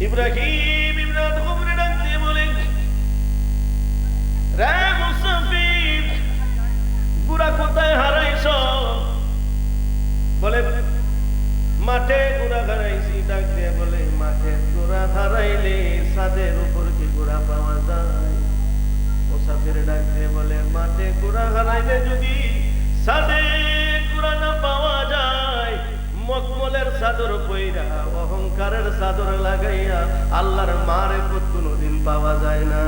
ইব্রাহিম ইবনে আদম ডাক দিয়ে বলে, রে মুসাফির, গুড়া কোথায় হারাইছ? বলে মাঠে গুড়া হারাইছি। ডাক দিয়ে বলে, মাঠে গুড়া হারাইলে ছাদের উপর কি গুড়া পাওয়া যায়? মুসাফির ডাক দিয়ে বলে, মাঠে গুড়া হারাইলে যদি ছাদে গুড়া না পাওয়া যায়, মকমলের চাদর পইরা অহংকারের চাদর লাগাইয়া আল্লাহর মারে কোনোদিন পাওয়া যায় না।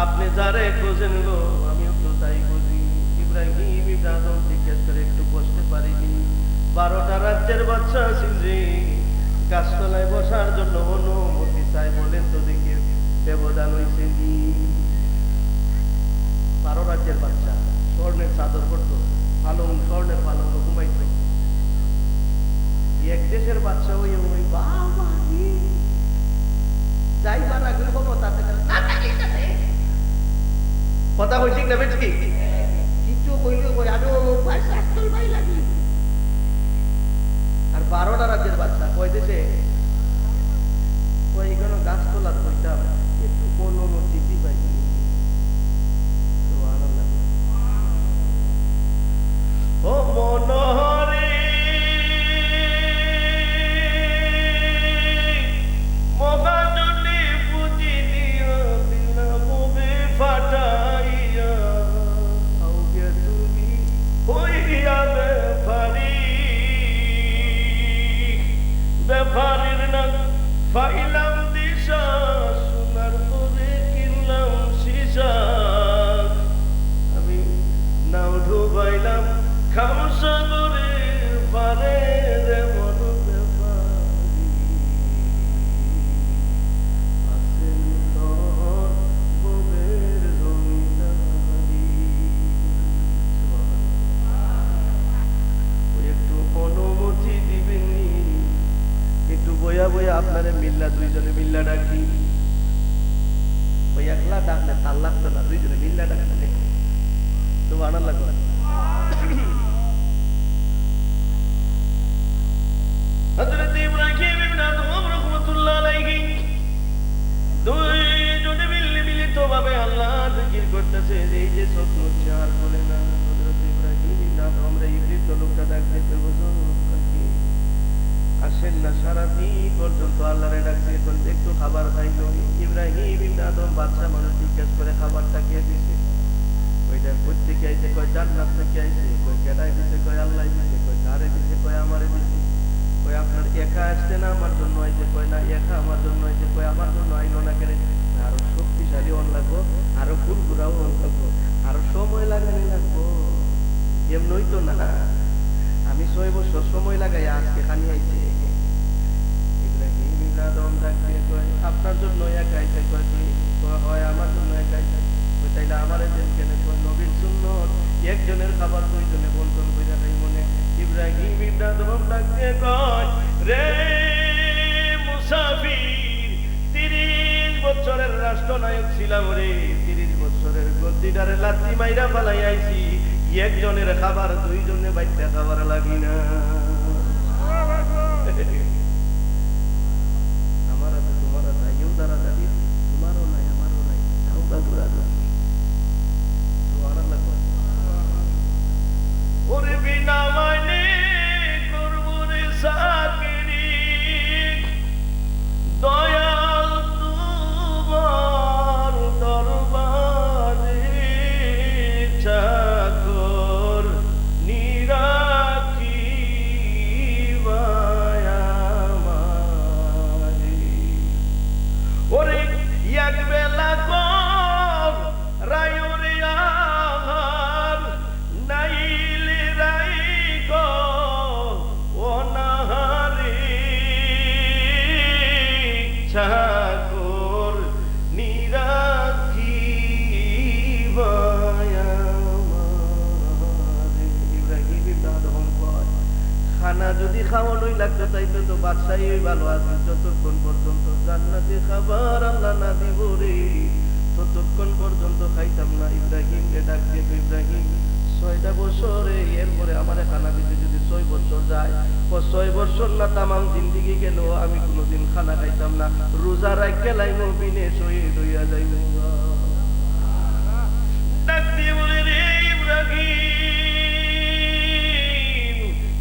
আপনি যারে খোঁজেন গো, আমিও তো তাই খুঁজি। ইব্রাহিম ইবনে আদম জিজ্ঞেস করে, একটু বসতে পারিনি? 12টা রাজ্যের বাদশা আছেন রে, গাছতলায় বসার জন্য অনুমতি চাই, বলেন তো দেখি ব্যবধান হয়েছে নি? 12 রাজ্যের বাদশা স্বর্ণের চাদর করতো, পালং স্বর্ণের পালং ঘুমাইত। এক দেশের বাদশা ওই ওই বাবা যাইবা না ক্ষমতাতে কথা হয়েছে না বেশ কি কিছু কইলে আরো লাগি। আর 12টা রাজ্যের বাচ্চা কয় দেশে কয় এখানে গাছ তোলার কইতাম একটু অনুমতি দিবাই। ও মনোহরে মহাজনে পুঁজি দিও দিলাম ফাটাইয়া, আউগে তুমি হইয়া ব্যাপারীর না পাইলাম দিশা, সোনার করে কিনলাম সীসা, আমি নাও ডুবাইলাম খামসাগরে পারে রে মন ব্যাপারী, আছেন তোর ববের জমিদারি। ওই একটু অনুমতি দিবেন, একটু বইয়া বইয়া আপনারে মিল্লা দুইজনে মিল্লা ডাকি। ওই একলা ডাকলে তার লাগতো না, দুইজনে মিল্লা ডাকলে তো আনার লাগলো। হযরত ইব্রাহিম ইবনে আদম রাহমাতুল্লাহ আলাইহি দুইজনে মিলিতভাবে আল্লাহ জিকির করতেছে। এই যে স্বপ্ন চার বলে না, হযরত ইব্রাহিম ইবনে আদম রে ইবলিস লোকটা ডাকতে বুঝুন আসেন না, সারাদিন পর্যন্ত আল্লাহরে ডাকছে, এখন একটু খাবার খাইলো। ইব্রাহিম ইবনে আদম বাদশা মানুষ জিজ্ঞেস করে খাবারটা কে দিছে? ওইটা কোথা থেকে আইছে? কয় জান্নাত থেকে আইছে। কয় কেডাই দিছে? কয় আল্লাহ দিছে। কয় কারে দিছে? কয় আমারে দিছে। আপনার একা আসছে না আমার জন্য আইছে, কয় না একা আমার জন্য আইছে, কয় আমার জন্য আইলো না কেন, আরো শক্তিশালী অন লাগবো, আরো ফুলগুড়াও অন লাগবো, আরো সময় লাগানি লাগবো, এমনই তো না। আমি 6 বছর সময় লাগাই আজকে খানি আইছে। ইব্রাহিম ইলাদম ডাকতে কয় আপনার জন্য একা আইছে, কয় কি হয় আমার জন্য একা আইছে, তাইলে আমার দেন কেন, কয় নবীর সুন্নত একজনের খাবার দুইজনে বন্টন কইরা খাই মনে। ইব্রাহিম ইলাদম ডাকতে কয় রে মুসাফির, 30 বছরের রাষ্ট্রনায়ক ছিলাম রে, 30 বছরের গদ্দিটারে লাথি মাইরা ফালাই আইছি, একজনের খাবার দুইজনে বাইটা খাবার লাগি না। আমার আছে তোমার আছে, ইউ দ্বারা দাবি তোমারও নাই আমারও নাই, ধাউকা দূরা দাবি সুবহানাল্লাহ। ওরে বিনা মানে করবো রে সাকিরি, দয়াল তোমার দরবারে চাকর নিরাকি বায়ামারি। ওরে এক বেলা কর রায়ুরে আহার, নাইলে রাই গো অনাহারে চাকর নিরাকি বায়ামারি। ইব্রাহিম ইলাদম কয় খানা যদি খাওয়ানোই লাগতো তাইলে তো বাদশাহী ভালো আছে, যতক্ষণ পর্যন্ত জান্নাতি খাবার আল্লাহ না দিব রে ততক্ষণ পর্যন্ত খাইতাম না। ইব্রাহিম কে ডাক দিয়ে ইব্রাহিম 6টা বছরে এরপরে আমার খানা দিতে যদি 6 বছর যায়, 6 বছর না তামাম জিন্দিগি গেল আমি কোনোদিন খানা খাইতাম না, রোজা রাখ গেলাই মবিনে শহীদ হইয়া যাইব। ডাক দিয়ে বলে রে ইব্রাহিম,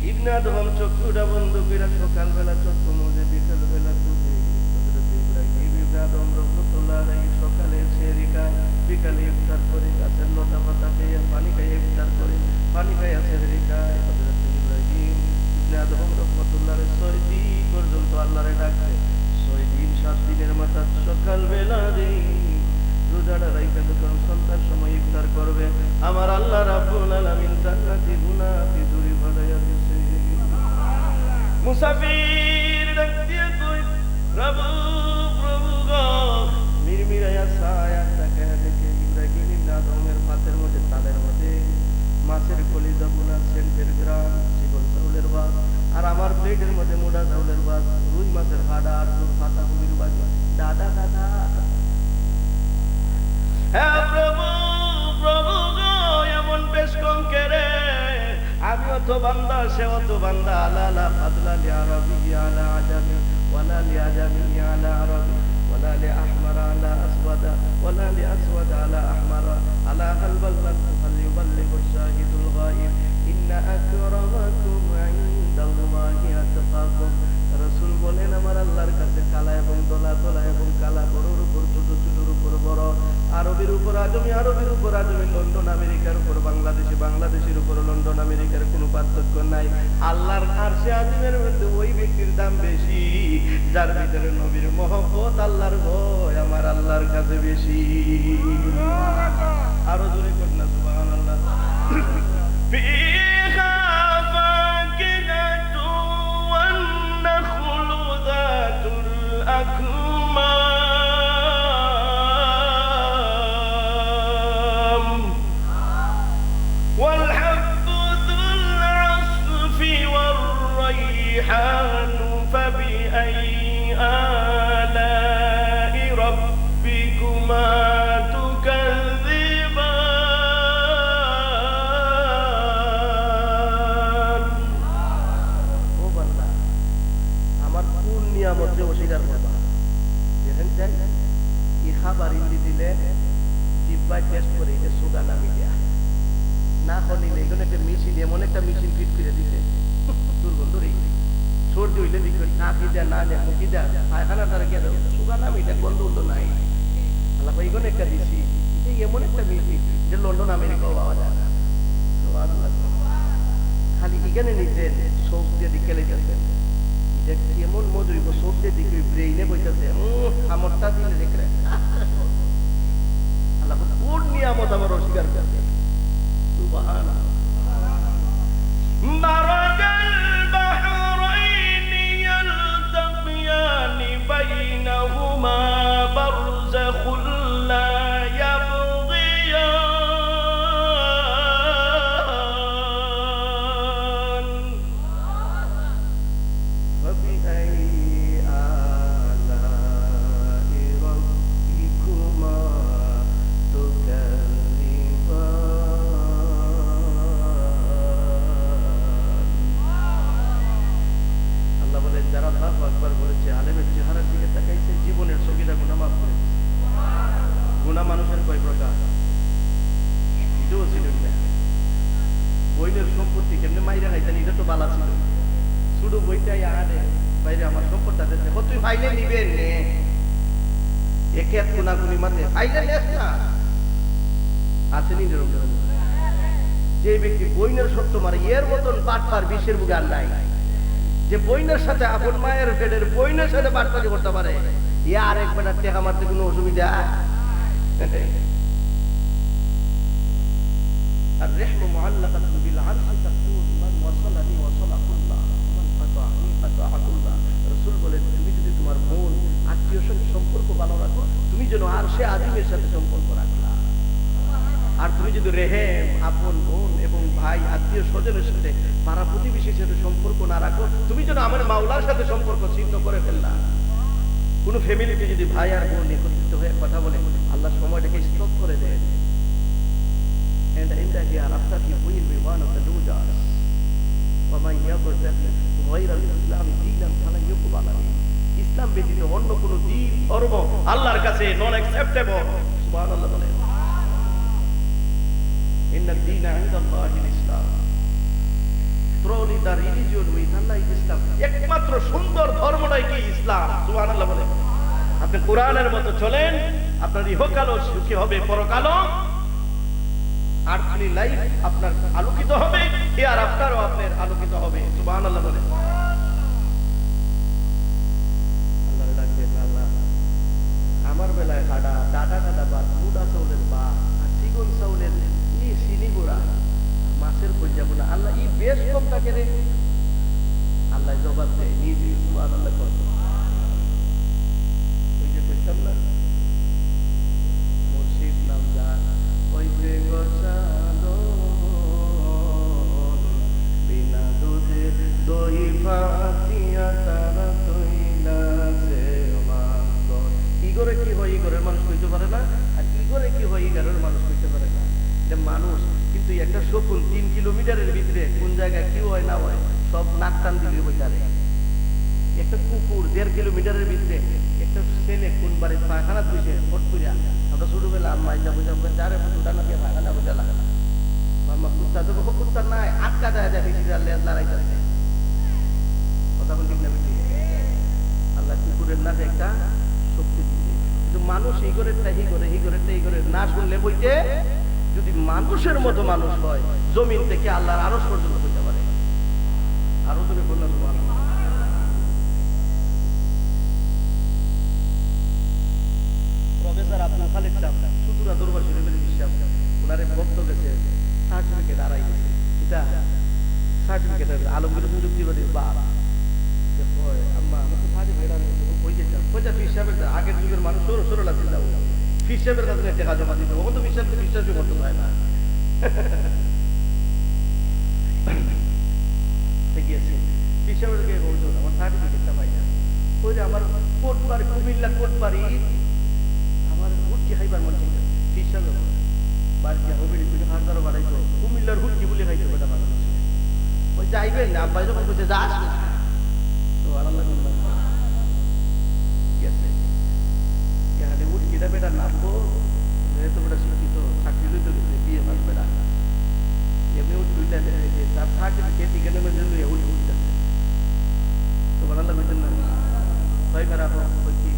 ইবনে আদম চক্ষুটা বন্ধ করে সকালবেলা চক্ষু মুজে বিকেল বেলা খুঁজে। ইব্রাহিম ইবনে আদম রহমতুল্লাহ আলাইহি সকালে সেহরি খায়, বিকালে ইফতার করে, গাছের লতা পাতা খেয়ে পানি খাইয়ে ইফতার করে, পানি খাইয়া সেহরি খায়। হযরত ইব্রাহিম ইবনে আদম রহমতুল্লাহ আলাইহি 6 দিন পর্যন্ত আল্লাহরে ডাকছে, 6 দিন 7 দিনের মাথা সকালবেলা রে রোজাটা রাইখা যখন সন্ধ্যার সময় ইফতার করবে, আমার আল্লাহ রাব্বুল আলামিন জান্নাতি গুনাহকে দূরে ভাড়াইয়া দিছে। মুসাফির ডাক দিয়ে কই প্রভু প্রভু গো, মিরমিরাইয়া ছায়া তাকায়া দেখে ইব্রাহিম ইবনে আদমের পাতের মধ্যে তালের মধ্যে মাছের কলিজা বোনা সেন্টের গ্রাম, চিকন চাউলের ভাত, আর আমার প্লেটের মধ্যে মোটা চাউলের ভাত, রুই মাছের হাডা আর পাতা কবির ভাজা। দাদা দাদা হ্যাঁ প্রভু প্রভু গো, এমন বেশ কম কেরে, আমি অত বান্দা সে অত বান্দা, আলা লা ফাদলা লি আরবি আলা আজামি ওয়ালা লি আজামি আলা আরবি ওয়ালা লি আহমার আলা আসওয়াদা ওয়ালা লি আসওয়াদ আলা আহমার আলা হাল বাল্লাগতু ফালইউবাল্লিগু শাহিদুল গায়ব ইন্না আকরামাকুম ইনদাল্লাহি আতকাকুম। রাসূল বলেন আমার আল্লাহর কাছে কালা এবং দলা, দলা এবং কালা, বড়র উপর ছোট, ছোটর উপর বড়, আরবের উপর আজমি, আরবের উপর আজমি, লন্ডন আমেরিকার উপর বাংলাদেশি, বাংলাদেশের উপর লন্ডন আমেরিকার কোনো পার্থক্য নাই। আল্লাহর আরশে আজিমের মধ্যে ওই ব্যক্তির দাম বেশি যার ভিতরে নবীর মহব্বত, আল্লাহর ভয় আমার আল্লাহর কাছে বেশি। আরো জোরে কর না সুবহানাল্লাহ। فبأي آلاء ربكما تكذبان। ও বান্দা আমার কোন নিয়ামতে অস্বীকার করবা? দেখেন যাই এই খাবার ইন্দি দিলে জিব্বায় টেস্ট করে এটা সুগা নামি দেয়া না খনিলে এখানে একটা মেশিন, এমন একটা মেশিন ফিট করে দিতে দুর্গন্ধ রে, সর্দি হইলে দিকে নাকি দেয়া না দেয়া মুখি দেয়া পায়খানা তারা গিয়ে দেবো সুগা নামি এটা গন্ধ হতো নাই। আল্লাহ এইখানে একটা দিছি, এমন একটা মেশিন যে লন্ডন আমেরিকাও পাওয়া যায় না। খালি এখানে নিতেন শৌক দিয়ে দিকে লেগেছেন, এটা কেমন মধুর চোখে দিকে ব্রেইনে বইতেছে আমরটা দিলে দেখে আল্লাহ কোন নিয়ামত আমার অস্বীকার করবে সুবহানাল্লাহ মারাজাল বাহরাইনি ইয়ালতাকিয়ানি বাইনাহুমা বারযাখুল লা ইয়াবগিয়ান ফাবিআই আলা'i রাব্বিকুমা যারা আল্লাহু আকবার বলেছে আলেমের চেহারার দিকে তাকাইছে জীবনের ছবিটা গুনাহ মাফ করে দিয়েছে গুনাহ মানুষের কয় প্রকার এটাও ছিল না বইনের সম্পত্তি কেমনে মাইরা খাইতেন এটা তো বালা ছিল শুধু বইটাই আনে বাইরে আমার সম্পদটা দিতে তুই ফাইলে নিবেন নে একে এক গুনাগুনি মানে ফাইলে নেস না আসেনি নিরন্তর যে ব্যক্তি বইনের সত্য মারে এর মতন বাটপার বিশ্বের বুকে আর নাই যে বইনের সাথে আপন মায়ের পেটের বইনের সাথে বাটপারি করতে পারে এ আর এক বেটার টেকা মারতে কোনো অসুবিধা আর রেহমু মুআল্লাকাতুন বিল আরশি তাকুল মান ওয়াসালানি ওয়াসালাকুল্লাহ মান ফাতাআনি ফাতাআকুল্লাহ রাসূল বলেন তুমি যদি তোমার বোন আত্মীয়র সাথে সম্পর্ক ভালো রাখো তুমি যেন আরশে আজিমের সাথে সম্পর্ক রাখলা আর তুমি যদি রেহেম আপন বোন এবং ভাই আত্মীয় স্বজনের সাথে পাড়া প্রতিবেশীর সাথে সম্পর্ক না রাখো তুমি যেন আমার মাওলার সাথে সম্পর্ক ছিন্ন করে ফেললা কোন ফ্যামিলিতে যদি ভাই আর বোন একত্রিত হয়ে কথা বলে আল্লাহ সময়টাকে স্টপ করে দেন and in that hereafter he will be one of the losers ومن يبتغي غير الاسلام دينا فلن يقبل منه ইসলাম ব্যতীত অন্য কোন দ্বীন ধর্ম আল্লাহর কাছে নন অ্যাকসেপ্টেবল সুবহানাল্লাহ বলেন ইন্না দ্বীনা ইনদাল্লাহিল ইসলাম truly the religion with Allah is Islam একমাত্র সুন্দর ধর্মটাই কি ইসলাম সুবহানাল্লাহ বলেন আপনি কোরআনের মতো চলেন আপনার ইহকালও সুখী হবে পরকালও আর্থলি লাইফ আপনার আলোকিত হবে হিয়ার আফটারও আপনার আলোকিত হবে সুবহানাল্লাহ বলেন আল্লাহর ডাক দেন আল্লাহ আমার বেলায় কাটা ডাটা কাটা বা মুডা চাউলের বা চিকন চাউলের ই চিনি গুড়া মাছের কই যাব না আল্লাহ ই বেশ কম থাকে রে আল্লাহ জবাব দেয় নিজে সুবহানাল্লাহ কর ওই যে কইতাম না মুর্শিদ নাম যা ওই যে গোসালো বিনা দুধে দই ফাতিয়া তারা তৈলা সে মাংস কি করে কি হয় ঘরের মানুষ কইতে পারে না আর কি করে কি হয় ঘরের মানুষ কইতে পারে না এটা মানুষ কিন্তু একটা শকুন 3 কিলোমিটারের ভিতরে কোন জায়গায় কি হয় না হয় সব নাক টান দিলে বইতারে একটা কুকুর 1.5 কিলোমিটারের ভিতরে একটা ছেলে কোন বাড়ি পায়খানা বসে ফট করিয়া আমরা ছোটবেলা আম্মা যা বুঝা যারে ফুটা না পায়খানা বুঝা লাগে না আম্মা কুত্তা তো কুত্তা নাই আটকা যায় যায় বেশি লড়াইতে কথা বলি না বেশি আল্লাহ কুকুরের নাকে একটা শক্তি দিচ্ছে কিন্তু মানুষ এই করে না শুনলে বইতে যদি মানুষের মতো মানুষ হয় জমিন থেকে আল্লাহর আরশ পর্যন্ত হইতে পারে আরো তুমি বললাম সুবহানাল্লাহ প্রফেসর আব্দুল খালিদ সাহেব সুতুরা দরবার শরীফের বিশ্বাস ওনারে বক্ত গেছে সার্টিফিকেট আড়াই গেছে এটা সার্টিফিকেট আলমগীর প্রযুক্তিবাদী বাপ আম্মা আমাকে সার্টিফিকেট আনতে কই যেতাম কইটা ফিস সাহেবের আগের যুগের মানুষ সরল আছিল না ফিস সাহেবের কাছে টাকা জমা দিত ও তো বিশ্বাসই করতে পারে না ঠিক আছে ফিস সাহেবের কে বলতো আমার সার্টিফিকেটটা পাই না কই যে আমার কোটবাড়ি কুমিল্লা কোটবাড়ি আমার হুটকি খাইবার মন চাইছে ফিস সাহেব বাড়িতে হবে তুই হাজারও বাড়াইতো কুমিল্লার হুটকি বলে খাইতে বেটা মানুষ ওই যাইবেন না আব্বাই যখন বলছে যাস তো আল্লাহ গেছে এখানে উঠকিটা বেটা নাচবো তো বেটা শিক্ষিত চাকরি লইতে গেছে বিয়ে মাস বেটা এমনি উঠতে তার সার্টিফিকেট এখানে মেয়ে উঠতে তো আল্লাহ বলছেন না ভয় খারাপ কি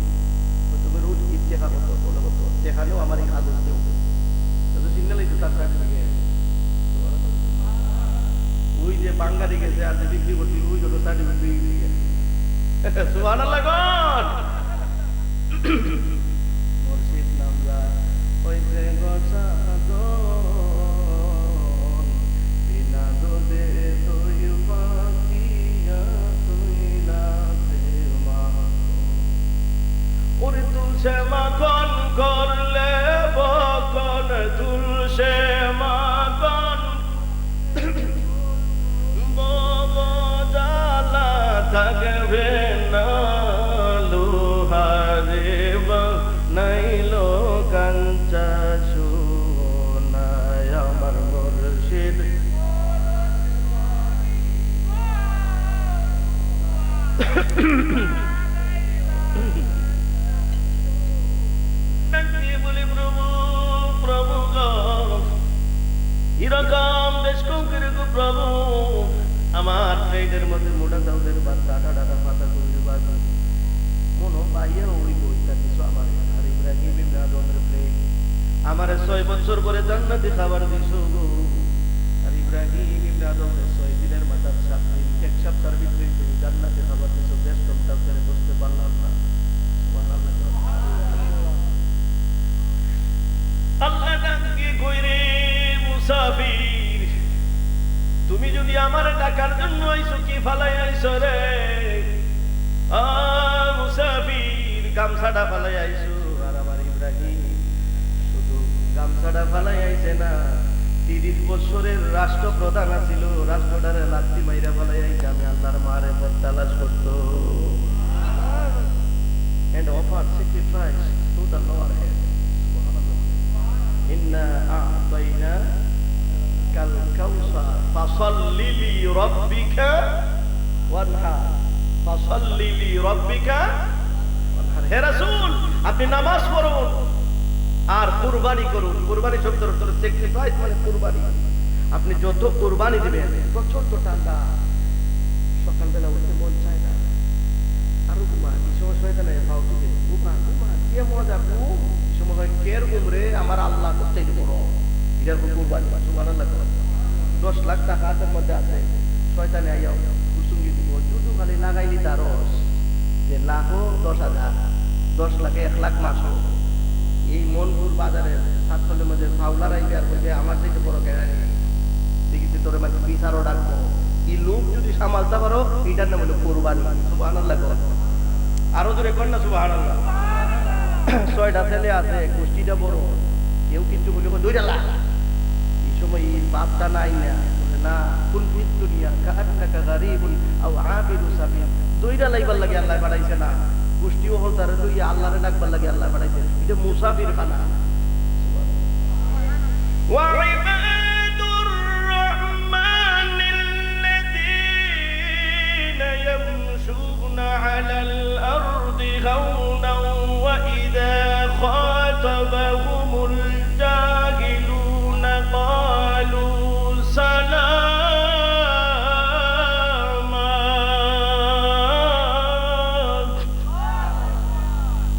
তুমি রোজ ঈদ দেখা করতো বলে করতো দেখালেও আমার এই কাগজ দেও তো সিগনালই তো তার সার্টিফিকেট ওই যে বাঙ্গালি গেছে আর যে বিক্রি করছি ওই জন্য সার্টিফিকেট সুবহানাল্লাহ গণ মুর্শিদ নামরা হইতে গসাগন বিনা দোদে তুই পাতিয়া তুই নাচে মাখন ওরে তুলসে মাখন করলে বকন তুলসে মাখন জালা থাকবে না লোহারে নাইলো কাঞ্চা সোনায় আমার মুর্শিদ বলি প্রভু প্রভু এরকম বেশ কিরকম প্রভু আমার প্লেটের মধ্যে মোটা চাউলের ভাত ডাটা ডাটা পাতা করে ভাত মনো পাইয়া ওই বইটা কিছু আমার আর ইব্রাহিম ইবনে আদমের প্লেট আমার 6 বছর পরে জান্নাতি খাবার দিছো গো আর ইব্রাহিম ইবনে আদমের 6 দিনের মাথার 7 দিন এক সপ্তাহের ভিতরে তুমি জান্নাতি খাবার দিছো বেশ কমটা করে বসতে পারলাম না সুবহানাল্লাহ আল্লাহ ডাকে কইরে মুসাফির তুমি যদি আমার ডাকার জন্য আইছো কি ফালাই আইছো রে মুসাফির গামছাটা ফালাই আইছো আর আমার ইব্রাহিম শুধু গামছাটা ফালাই আইছে না 30 বছরের রাষ্ট্রপ্রধান ছিল রাষ্ট্রটারে লাত্তি মাইরা ফালাই আইছে আমি আল্লাহর মারে পথ তালাশ করতো and offer sacrifice to the Lord inna a'tayna kal kausar fasalli li rabbika wanhar fasalli li rabbika wanhar হে রাসূল আপনি নামাজ পড়ুন আর কুরবানি করুন কুরবানি শব্দের অর্থ স্যাক্রিফাইস মানে কুরবানি আপনি যত কুরবানি দিবেন প্রচন্ড ঠান্ডা সকালবেলা উঠতে মন চায় না আর ঘুমা এই সময় শয়তানে ফাও দিবে ঘুমা ঘুমা কি মজা ঘুম এই সময় কের ঘুমরে আমার আল্লাহ করতে বড় এটার কুরবানি সুবহানাল্লাহ 10 লাখ টাকা হাতের মধ্যে আছে শয়তানে আইয়াও কুসুঙ্গি দিব শুধু খালি লাগাইলি তার রস যে লাখো 10,000 10 লাখে 1 লাখ মাসো এই মনপুর বাজারের ছাত্রদের মধ্যে ফাউলারাই বের করবে আমার থেকে বড় কেরানি দেখিতে তোরে মানে বিচারও ডাকবো এই লোক যদি সামালতে পারো এটার নাম হলো কুরবানি সুবহানাল্লাহ আরো জোরে কর না সুবহানাল্লাহ 6টা ছেলে আছে গোষ্ঠীটা বড় কেউ কিছু বলে দুইটা লাখ এই সময় এই বাপটা নাই না বলে না কুল ফিদ দুনিয়া কাআন্নাকা গারিবুন আও আবিরু সাবিল দুইটা লাইবার লাগে আল্লাহ বাড়াইছে না গোষ্ঠীও হল তার লইয়া আল্লাহরে ডাকবার লাগে আল্লাহ বাড়াইছে এটা মুসাফির খানা ওয়া ইবাদুর রাহমানিল্লাযীনা ইয়ামশুনা আলাল আরদি হাওনা ওয়া ইযা খাতাবাহুমুল জাহিলুনা ক্বালু সালামা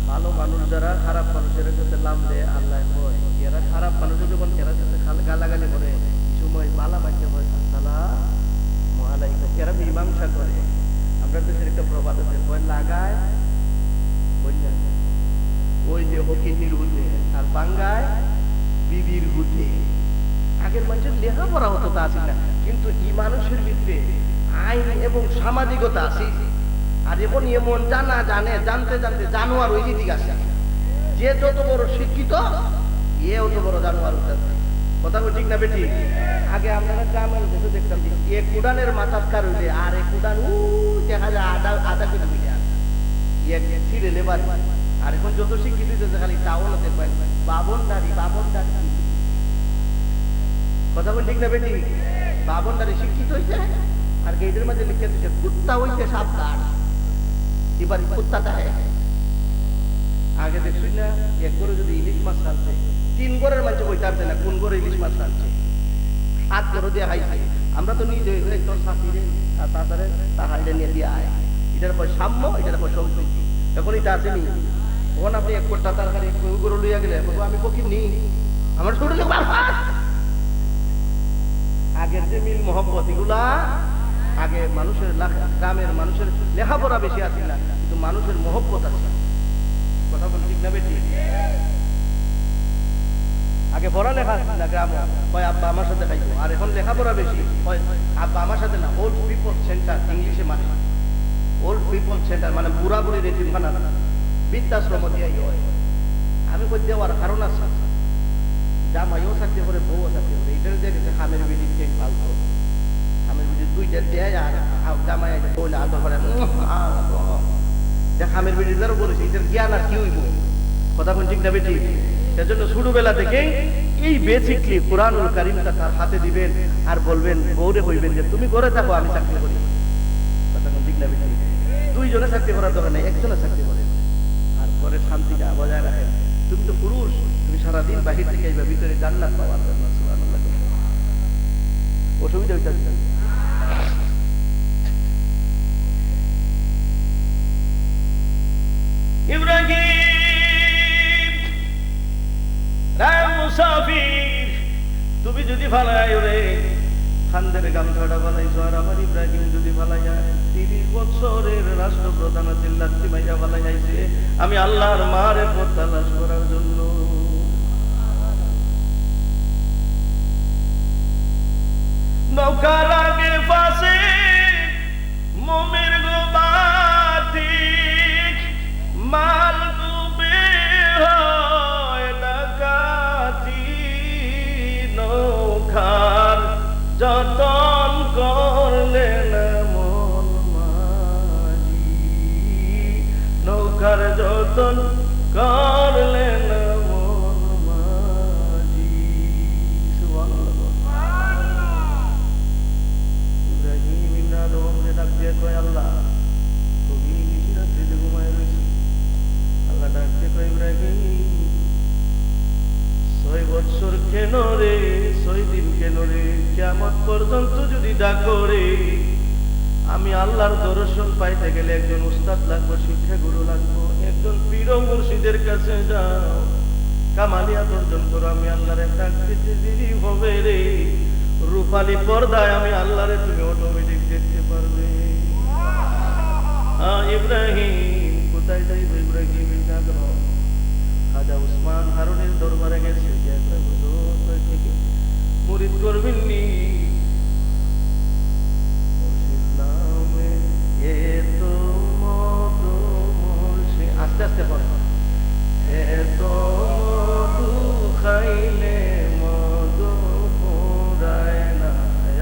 ভালো মানুষ যারা খারাপ মানুষের সাথে নামলে আল্লাহ হয় এরা খারাপ মানুষ যখন এরা সাথে গালাগালি করে সময় বালা বাচ্চা হয় আসসালামু আলাইকুম এরা মীমাংসা করে আমরা দেশের একটা প্রবাদ আছে ভয় লাগায় বললেন ওই যে হকিনির হুদে আর বাঙ্গায় বিবির হুদে আগের মানুষের লেখাপড়া হতো তা আছে না কিন্তু এই মানুষের ভিতরে আইন এবং সামাজিকতা আছে আর এখন এমন জানা জানে জানতে জানতে জানোয়ার ওই দিক আছে যে যত বড় শিক্ষিত এ অত বড় জানোয়ার উঠেছে কথা ঠিক না বেটি আগে আপনারা গ্রামের দেশে দেখতাম যে এক উড়ানের মাথার কার হইলে আর এক উড়ান দেখা যায় আধা কিলোমিটার এক ছিঁড়ে লেবার আর এখন যত শিক্ষিত হইতেছে খালি টাউনও দেখবেন বাবন দাড়ি কথা বল ঠিক না বেটি বাবন দাড়ি শিক্ষিত হইছে আর গেটের মধ্যে লিখে দিচ্ছে কুত্তা হইছে সাবধান এবার কুত্তাটা আগে দেখছি না এক করে যদি ইলিশ মাছ খাচ্ছে 3 গরের মাঝে বইতে পারছে না কোন করে ইলিশ মাছ খাচ্ছে 7 করে দিয়ে খাইছে আমরা তো নিজে একদম শাস্তিরে আর তাড়াতাড়ি তাহাইলে নিয়ে দিয়ে আয় এটার পর সাম্য এটার পর সম্প্রীতি এখন এটা আছে নি ওখান আপনি এক কোটা তরকারি গরু লইয়া গেলে আমি ফকির নি আমার শরীরে আগের যে মিল মোহাম্মত এগুলা আগে মানুষের গ্রামের মানুষের লেখাপড়া বেশি আছে না, কিন্তু মানুষের মহব্বত আছে। কথা বল ঠিক না বেটি? আগে পড়ালেখা না গ্রাম হয় আব্বা আমার সাথে খাইবো, আর এখন লেখাপড়া বেশি হয় আব্বা আমার সাথে না। ওল্ড পিপল সেন্টার ইংলিশে মানে ওল্ড পিপল সেন্টার মানে বুড়া বুড়ির এতিমখানা বৃদ্ধাশ্রম দিয়ে হয়। আমি কই দেওয়ার কারণ আছে, জামাইও চাকরি করে, বউও চাকরি করে, এটার দিয়ে গেছে খামের বিড়ি কে পালতো, খামের বিড়ি দুইটা দেয় আর জামাই বলে আদর করে খামের বিড়ি দ্বারা বলেছে, এটার জ্ঞান আর কি হইব? কথা কোন ঠিক না বেটি? সেজন্য ছোটবেলা থেকে এই বেসিকলি কুরআনুল কারীমটা তার হাতে দিবেন আর বলবেন, বউরে কইবেন যে তুমি করে থাকো আমি চাকরি করি। কথা কোন ঠিক না বেটি? দুইজনে চাকরি করার দরকার নেই, একজনে চাকরি করেন আর পরে শান্তিটা বজায় রাখেন। তুমি তো পুরুষ, তুমি সারাদিন বাহির থেকে আইবা ভিতরে জান্নাত পাওয়ার জন্য। সুবহানাল্লাহ। অসুবিধা হইতাছে ইব্রাহিম রাম মুসাফির, তুমি যদি ফালাই রে খান্দের গামছাটা ফালাইছো, আর আমার ইব্রাহিম যদি ফালাই যায় 30 বছরের রাষ্ট্রপ্রধান চিল্লাচ্ছি মাইয়া ফালাই যাইছে আমি আল্লাহর মারে পথ তালাশ করার জন্য। নৌকার আগে পাশে মোমের গোবাতি মাল ডুবে হয় ডাকাতি, নৌকার যতন করলেন মন মাঝি, নৌকার যতন করলেন মন মাঝি। ইব্রাহিম ইমরান ডাক দিয়ে কয় আল্লাহ, কবি রাত্রিতে ঘুমায় রয়েছে, আল্লাহ ডাক দিয়ে কয় ইব্রাহিম 6 বছর কেন রে, 6 দিন কেন রে, কিয়ামত পর্যন্ত যদি ডাকো রে, আমি আল্লাহর দর্শন পাইতে গেলে একজন উস্তাদ লাগবো, শিক্ষা গুরু লাগবো, একজন পীর মুর্শিদের কাছে যাও, কামালিয়াত অর্জন করো, আমি আল্লাহর ডাক দিতে দেরি হবে রে, রূপালী পর্দায় আমি আল্লাহরে তুমি অটোমেটিক দেখতে পারবে। ইব্রাহিম কোথায় যাইবে? ইব্রাহিম খাজা উসমান হারুনের দরবারে গেছে, মুরিদ করবেন নি মুর্শিদ নামে এত মধু, মুর্শিদ আস্তে আস্তে পড়ে, এত মধু খাইলে মধু ফুরায় না,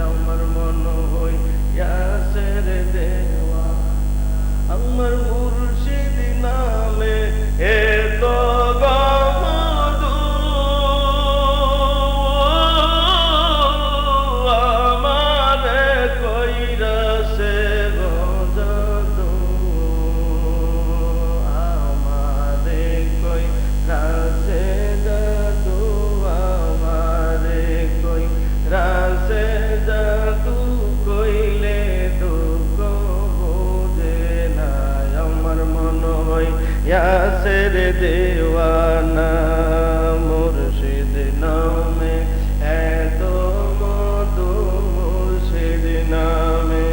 আমার মন হইয়াছে রে দেওয়া, আমার মুর্শিদ নামে এত গমধু, আমারে কইরাছে গজাদু, আমারে কইরাছে জাদু, আমারে কইরাছে জাদু, কইলে দুঃখ বুঝে না, আমার মন হইয়াছে রে দেওয়ানা, মুর্শিদ নামে এত মধু, মুর্শিদ নামে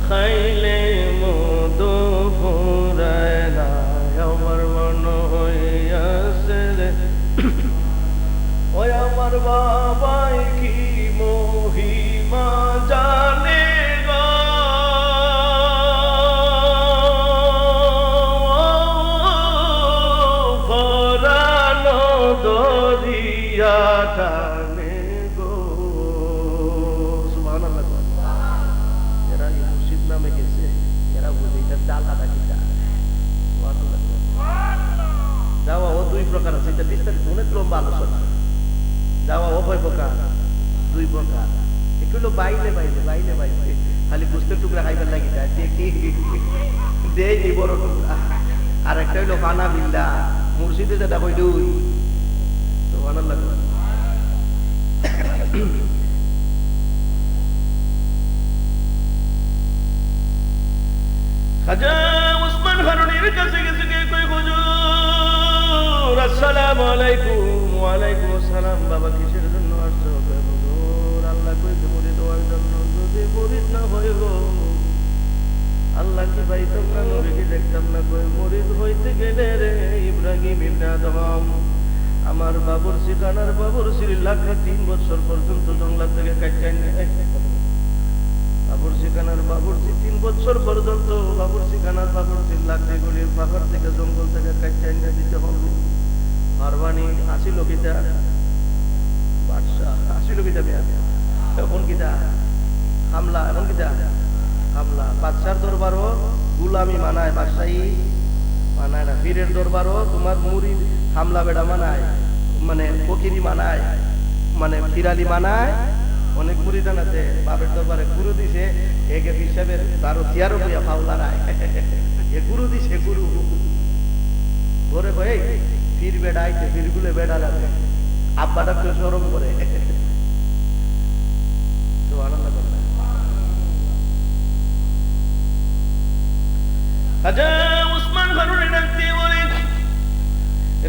খাইলে মধু ফুরায় না, আমার মন হইয়াছে রে। ওই আমার বাবাই কি মহিমা জানে গো, ফরানো দরিয়া টানে গো। সুবহানাল্লাহ। এরা এই মুর্শিদ নামে গেছে, এরা বুঝে এটা জ্বালাটা কিটা। যাওয়া ও 2 প্রকার আছে, এটা বিস্তারিত অনেক লম্বা আলোচনা। যাওয়া উভয় প্রকার, 2 প্রকার। একটু হলো বাইলে বাইলে বাইলে বাইলে, খালি বুঝতে টুকরা খাইবার লাগি দেয় এই বড় টুকরা, আর একটা হইলো ফানা বিল্লা, মুর্শিদে যেটা কই 2। সুবহানাল্লাহ। খাজা উসমান হারুনের কাছে গেছে, কে কই হুজুর আসসালামু আলাইকুম। ওয়া আলাইকুম আসসালাম। বাবা কিসের জন্য আসছো? হুজুর আল্লাহ কইছে মুরিদ হওয়ার মুরিদ না হইব আল্লাহ কি পাইতাম না, নবীকে দেখতাম না। কই মুরিদ হইতে গেলে রে ইব্রাহিম ইবনে আদম, আমার বাবুরচিখানার বাবুরচির লাখা 3 বছর পর্যন্ত জঙ্গলা থেকে কাটাই নেয়। বাবুরচিখানার বাবুরচি 3 বছর পর্যন্ত বাবুরচিখানার বাবুরচির লাকড়িগুলির পাহাড় থেকে জঙ্গল থেকে কাটাই নিয়ে দিতে হবে। মারবানি আসিল কিতা বাদশাহ, আসিল কিতা মেয়া, এখন কিতা হামলা, এখন কিতা হামলা। বাদশার দরবারও গুলামি মানায়, বাদশাহী মানায় না। পীরের দরবারও তোমার মুরিদ হামলা বেড়া মানায়, মানে ফকিরি মানায়, মানে ফিরালি মানায়। অনেক মুরিদান আছে বাপের দরবারে গুরু দিছে, একে হিসাবের তারও চেয়ারও বইয়া ফাউলা নাই, এ গুরু দিছে গুরু। ধরে কয়ে ফির বেড়া আইছে, ফিরগুলো বেড়া লাগে, আব্বাটা কেউ সরম করে। তো আনন্দ করে খাজা উসমান হারুনি ডাকতে বলেন,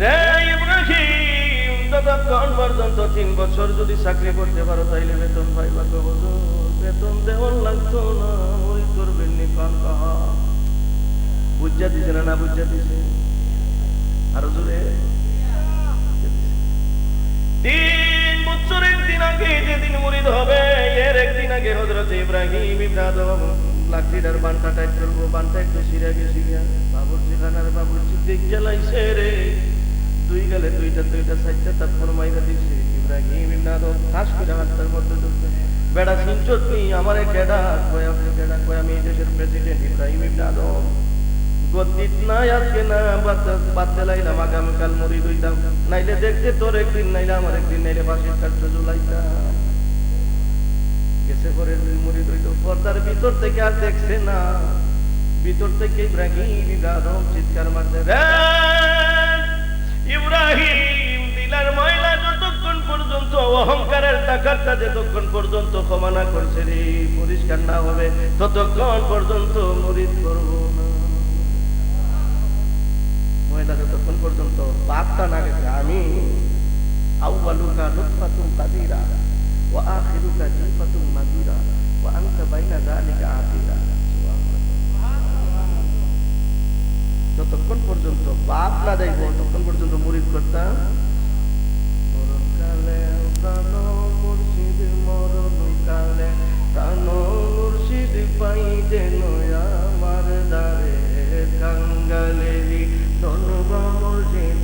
রে ইব্রাহিম, ততক্ষণ পর্যন্ত 3 বছর যদি চাকরি করতে পারো তাইলে বেতন পাইবা। হুজুর বেতন দেওয়ার লাগতো না, মুরিদ করবেন নি কান কাহা। বুঝা দিছে না, না বুঝা দিছে? আরো জোরে। 3 বছরের দিন আগে যেদিন মুরিদ হবে, এর একদিন আগে হযরত ইব্রাহিম ইবনে আদম লাকড়িটার বানটা টাইট করবো, বানটা একটু ছিঁড়ে গেছি, বাবুরচিখানার বাবুরচি দিক জ্বালাইছে রে, 2 গালে 2টা 4টা তারপর মাইরা দিছে। ইব্রাহিম ইবনে আদম ঠাস করে হাতটার মধ্যে ঢুকছে, বেড়া চিনছত নি আমারে কেডা? কয় আপনি কেডা? কয় আমি এই দেশের প্রেসিডেন্ট ইব্রাহিম ইবনে আদম। গদ্দিত নাই আজকে না বাদ লাইলাম, আগামীকাল মুরিদ হইতাম, নাইলে দেখতে তোর একদিন, নাইলে আমার একদিন, নাইলে ফাঁসির কাঠটা ঝুলাইতাম। গেছে পরে মুরিদ হইতো, পর্দার ভিতর থেকে আর দেখছে না, ভিতর থেকে ইব্রাহিম ইবনে আদম চিৎকার মারছে, রে ইব্রাহিম, দিলার ময়লা যতক্ষণ পর্যন্ত, অহংকারের টাকারটা যতক্ষণ পর্যন্ত ক্ষমা না করছে রে, পরিষ্কার না হবে, ততক্ষণ পর্যন্ত মুরিদ করব না। ময়লা যতক্ষণ পর্যন্ত বাপটা না গেছে, আমি আউয়ালুকা লুতফাতুন কাদিরা ওয়া আখিরুকা জিফাতুন মাদিরা ওয়া আনতা বাইনা যালিকা আতিরা। যতক্ষণ পর্যন্ত বাপ না যাইব ততক্ষণ পর্যন্ত মুরিদ করতাম। মরণকালে প্রাণ মুর্শিদ, মরণকালে প্রাণ মুর্শিদ পাই যেন আমার দ্বারে, কাঙ্গালেরি ধনব মুর্শিদ।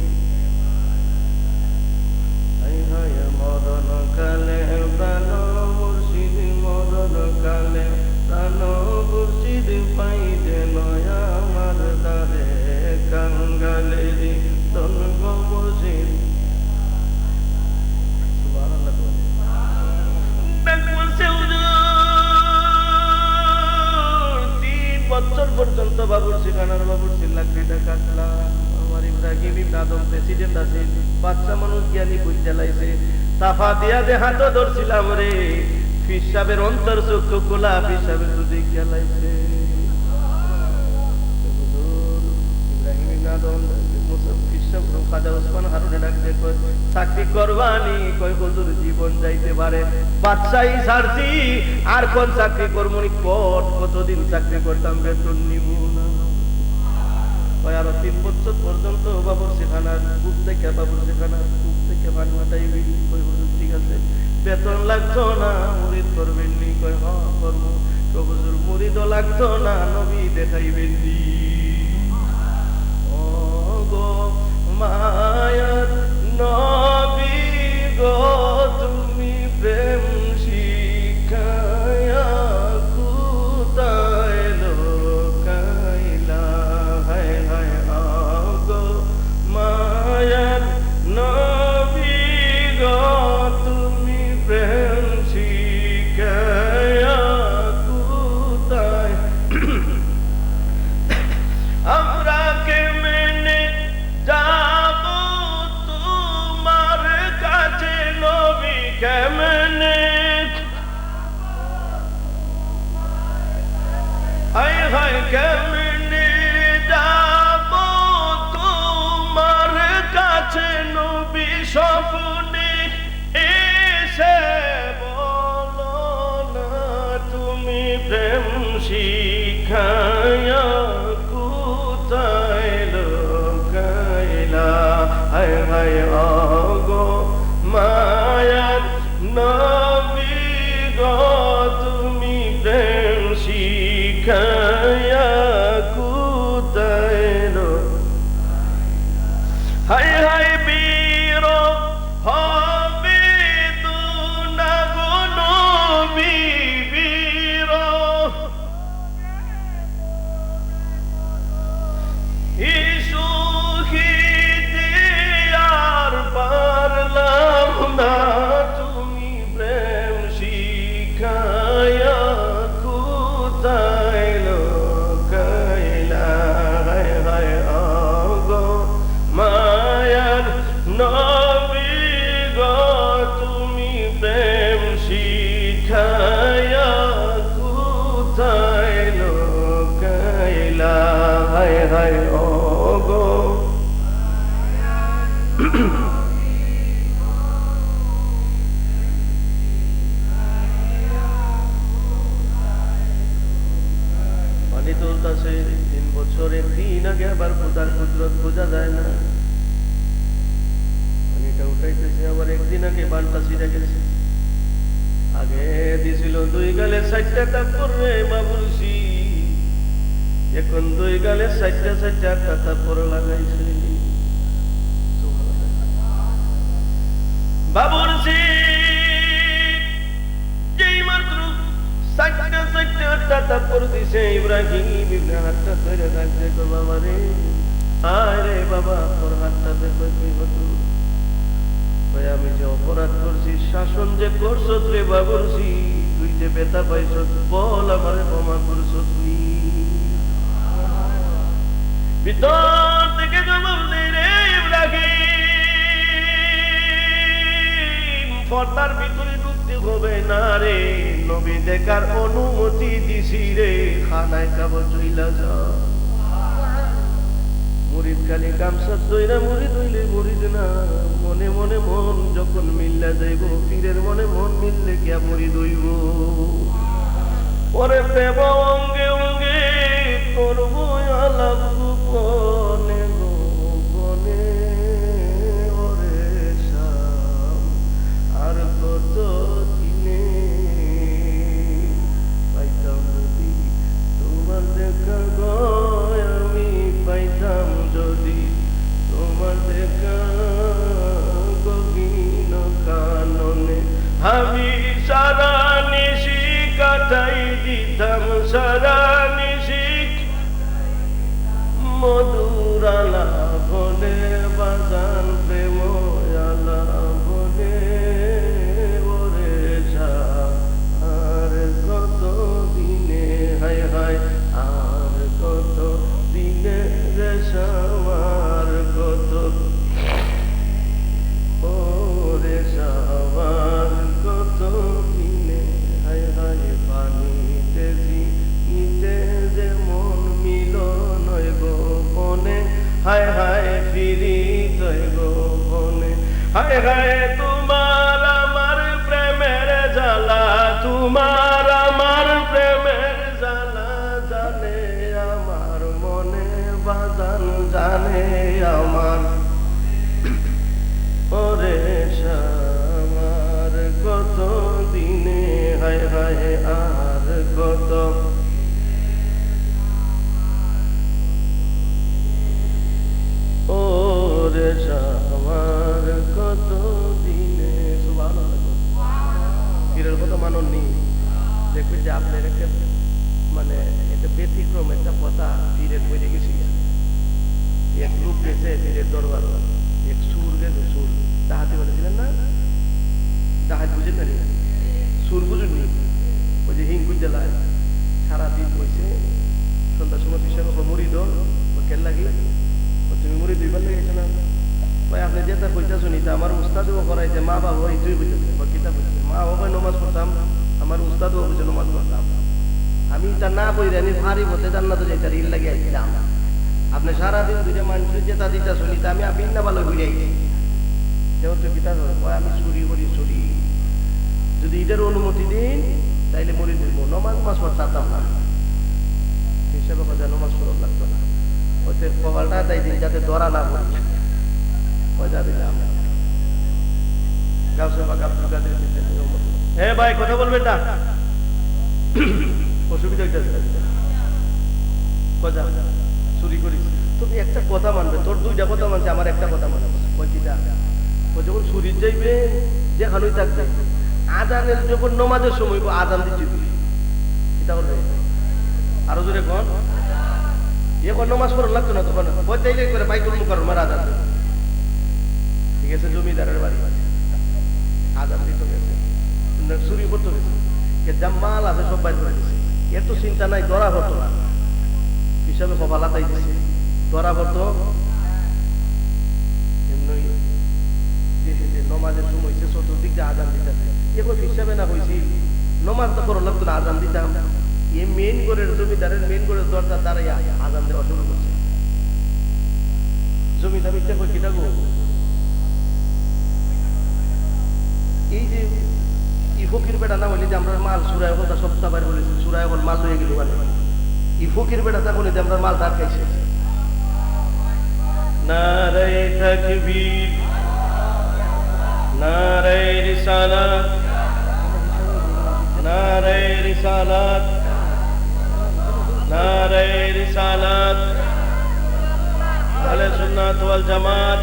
মরণকালে প্রাণ মুর্শিদ, মরণকালে প্রাণ মুর্শিদ পাই যেন আমার দ্বারে, কাঙ্গালেরি ধনব মুর্শিদ। সুবহানাল্লাহ। 3 বছর পর্যন্ত বাবুরচিখানার বাবুরচির লাকড়িটা কাটলাম। আমার ইব্রাহিম ইবনে আদম প্রেসিডেন্ট আছে, বাচ্চা মানুষ জ্ঞানী বুঝতে লাইছে, তাফা দিয়া যে হাতও ধরছিলাম রে, ফির সাহেবের অন্তর চক্ষু খোলা, ফির সাহেবের দুধে গেলাইছে। ইব্রাহিম ইবনে আদম খাজা উসমান হারুনি ডাকতে কয়, চাকরি করবানি? কয় হুজুর জীবন যাইতে পারে, বাদশাহী ছাড়ছি, আর কোন চাকরি করবো? কতদিন চাকরি করতাম, বেতন নিব না। কয় আরো 3 বছর পর্যন্ত বাবুরচিখানার কূপ থেকে, বাবুরচিখানার কূপ থেকে পানি উঠাইবি। কয় হুজুর ঠিক আছে, বেতন লাগতো না, মুরিদ করবেন নি? কয় হ করবো। কয় হুজুর মুরিদও লাগতো না, নবী দেখাইবেন নি? ও গো মায়ার নবী গো, তুমি প্রেম শিখায়া কোথায় লোকাইলা? হায় হায় গো মায়ার নবী গো, তুমি প্রেম শিখায়া কোথায়? আমরা কেমনে যাব তোমার কাছে নবী, কেমনে? হায় হায় কেমনে যাব তোমার কাছে নবী, স্বপ্নে এসে বলো না তুমি শিখায়া কোথায় লুকাইলা হায় হায় ওগো মায়ার নবী গো তুমি প্রেম শিখায়া কোথায় হায় হায় বীর হবে তু না গো নবী বীর ইসুখিতে আর পারলাম না তুমি প্রেম শিখায়া কোথায় লুকাইলা হায় হায় ওগো মায়ার নবী গো তুমি প্রেম শিখায়া কোথায় লুকাইলা হায় হায় ওগো পানি তুলতাছে 3 বছর একদিন আগে আবার খোদার কুদরত বোঝা যায় না পানিটা উঠাইতেছে আবার একদিন আগে বানটা ছিঁড়ে গেছে আগে দিছিল 2 গালে 60টা তাপ্পর রে বাবুরসি এখন 2 গালে 60টা তাপ্পর লাগাইছে বাবুরসি যেই মাত্র 60টা তাপ্পর দিছে ইব্রাহিম ইবনে হাতটা ধরে রাখতে গো বাবা রে আয় রে বাবা তোর হাতটা দেখো কি হতো ভাই আমি যে অপরাধ করছি শাসন যে করছত রে বাবুরসি তুই যে বেতা পাইছ বল আমারে ক্ষমা করছত নি ভিতর থেকে জবাব দে রে ইব্রাহিম পর্দার ভিতরে ঢুকতে হবে না রে নবী দেখার অনুমতি দিছি রে খানায় কাব চইলা যা মুরিদ খালি গামছা দইরা মুরিদ হইলে মুরিদ না মনে মনে মন যখন মিল্লা যাইব পীরের মনে মন মিললে কি মুরিদ হইব ওরে প্রেম অঙ্গে অঙ্গে করব আলাপ গোপনে গোপনে ওরে শাম আর কত দিনে পাইতাম যদি তোমার দেখা গয় আমি পাইতাম যদি তোমার দেখা গভীর কাননে আমি সারা নিশি কাটাই দিতাম সারা নিশি মধুর আলাপনে বাজান প্রেম আলাপনে ওরে আর কত দিনে হায় হায় আর কত দিনে রে আমার কত ওরে আমার কত দিনে হায় হায় পানিতে নিতে যে মন মিলন গোপনে হায় হায় ফিরি তৈ গোপনে হায় হায় তোমার আমার প্রেমের জ্বালা তোমার আমার প্রেমের জ্বালা জানে আমার মনে বাজান জানে আমার ওরে আমার কত দিনে হায় হায় আর কত ওরে আমার কত দিনে পীরের কথা মাননি দেখবেন যে আপনার একটা মানে একটা ব্যতিক্রম একটা কথা পীরের বইতে গেছি এক লোক গেছে পীরের দরবার এক সুর গেছে সুর ডাহাতি বলেছিলেন না ডাহাত বুঝেন না সুর বুঝুননি ওই যে হিং জেলায় সারাদিন বইছে সন্ধ্যার সময় পিছিয়ে মরিদ কেন লাগি তুমি মরি 2 বার লেগেছে না ভাই আপনি যেটা কইতা শুনি আমার উস্তাদও করাইছে মা বাবা এইটুই বুঝেছে বা কিতাব বুঝেছে মা বাবা নমাজ পড়তাম আমার উস্তাদও বুঝে নমাজ পড়তাম আমি তা না বইরে আমি ভারী হতে জান্নাতে যাইতে রিল লাগে আইছিলাম আপনি সারাদিন দুইটা মানুষের যেটা দিতা শুনি আমি আপনি না ভালো ঘুরে আইছি যেহেতু কিতাব আমি চুরি করি চুরি যদি এটার অনুমতি দিন তাইলে মরি দিব নমাজ মাস পড়তাম না কপালটা তাই দিন যাতে ধরা না পড়ে পয়সা দিলাম গাউসে পাক আব্দুল কাদের জিলানী হে ভাই কথা বলবেন না অসুবিধা হইতেছে কথা চুরি করিস তুমি একটা কথা মানবে তোর দুইটা কথা মানছে আমার একটা কথা মানবে কয়টা ও যখন চুরি যাইবে যেখানেই থাকবে আজানের যখন নমাজের সময় আজান দিচ্ছি তুই এটা বলবে আরো জোরে কন এখন নমাজ পড়া লাগতো না তখন পয়তাইলে করে বাইতুল মুকাররমার আজান দিত ঠিক আছে জমিদারের বাড়ি আজান দিতে গেছে চুরি করতে গেছে কে জাম্মাল আছে সব বাইর করে দিছে এত চিন্তা নাই ধরা হতো না হিসাবে কপালাতাই দিছে ধরা হতো এমনি নমাজের সময় হয়েছে চতুর্দিক দিয়ে আজান দিতে এখন হিসাবে না হয়েছি নমাজ তো করা লাগতো না আজান দিতাম এই মেন করে জমিদারের মেন করে দরজা দাঁড়াই আজান দেওয়া শুরু করছে জমিদার ইচ্ছা করে কিনা গো এই যে ই ফকির বেটা না হইলে যে আমরা মাল সুরায় কথা সপ্তাহ বাইর বলেছি সুরায় এখন মাল হয়ে গেল মানে ই ফকির বেটা তখন যে আমরা মাল দাঁড় খাইছে নারে তাকবীর নারে রিসালাত নারে রিসালাত নারে রিসালাত আহলে সুন্নাত ওয়াল জামাত